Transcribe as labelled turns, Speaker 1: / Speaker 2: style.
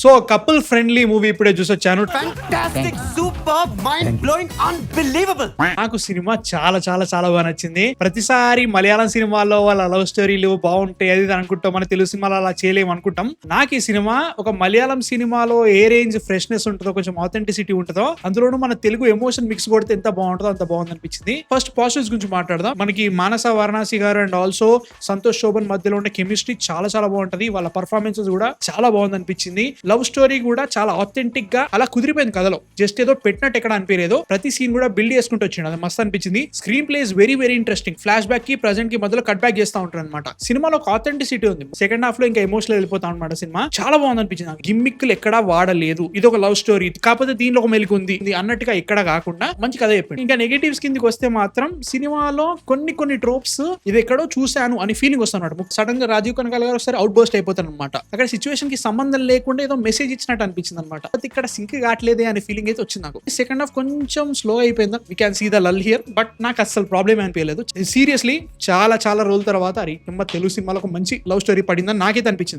Speaker 1: So couple friendly movie ఇప్పుడే చూసొచ్చాను.
Speaker 2: Fantastic, superb, mind-blowing, unbelievable.
Speaker 1: నాకు cinema చాలా చాలా చాలా బాగా నచ్చింది. ప్రతిసారి మలయాళం సినిమాల్లో వాళ్ళ లవ్ స్టోరీలు బాగుంటాయి అది ఇది అనుకుంటాం, మన తెలుగు సినిమాలో అలా చేయలేము అనుకుంటాం. నాకు ఈ సినిమా ఒక మలయాళం సినిమాలో ఏ రేంజ్ ఫ్రెష్నెస్ ఉంటుందో, కొంచెం ఆథెంటిసిటీ ఉంటుందో, అందులోనూ మన తెలుగు ఎమోషన్ మిక్స్ కొడితే ఎంత బాగుంటుందో అంత బాగుంది అనిపించింది. ఫస్ట్ పాజిటివ్స్ గురించి మాట్లాడదాం. మనకి మానస వారణాసి గారు అండ్ ఆల్సో సంతోష్ శోభన్ మధ్యలో ఉండే కెమిస్ట్రీ చాలా చాలా బాగుంటది. వాళ్ళ పర్ఫార్మెన్సెస్ కూడా చాలా బాగుంది అనిపించింది. లవ్ స్టోరీ కూడా చాలా ఆథెంటిక్ గా అలా కుదిరిపోయింది కథలో. జస్ట్ ఏదో పెట్టినట్టు ఎక్కడ అనిపించలేదు. ప్రతి సీన్ కూడా బిల్డ్ చేసుకుంటూ వచ్చింది, అది మస్తు అనిపించింది. Screen play is very very interesting. Flash back కి ప్రెజెంట్ కి మధ్యలో కట్ బ్యాక్ చేస్తూ ఉంటారు అనమాట. సినిమాలో ఒక ఆథెంటిసిటీ ఉంది. సెకండ్ హాఫ్ లో ఇంకా ఎమోషనల్ వెళ్ళిపోతా అనమాట. సినిమా చాలా బాగుంది అనిపించింది. గిమ్మిక్లు ఎక్కడా వాడలేదు. ఇది ఒక లవ్ స్టోరీ, కాకపోతే దీనిలో ఒక మెలికి ఉంది అన్నట్టుగా ఎక్కడ కాకుండా మంచి కథ చెప్పింది. ఇంకా నెగటివ్స్ కిందకి వస్తే మాత్రం సినిమాలో కొన్ని ట్రోప్స్ ఇది ఎక్కడో చూశాను అని ఫీలింగ్ వస్తాను. సడన్ గా రాజీవ్ కనకాల గారు ఒకసారి అవుట్ బర్స్ట్ అయిపోతాను అనమాట. అక్కడ సిచ్యువేషన్ కి సంబంధం లేకుండా ఏదో మెసేజ్ ఇచ్చినట్టు అనిపించింది అనమాట. ఇక్కడ సింక్ కావట్లేదే అనే ఫీలింగ్ అయితే వచ్చింది నాకు. సెకండ్ హాఫ్ కొంచెం స్లో అయిపోయింది. We can see the lull here, but నాకు అసలు ప్రాబ్లమ్ అనిపించలేదు. సీరియస్లీ చాలా చాలా రోజుల తర్వాత తెలుగు సినిమాలో ఒక మంచి లవ్ స్టోరీ పడిందని నాకైతే అనిపించింది.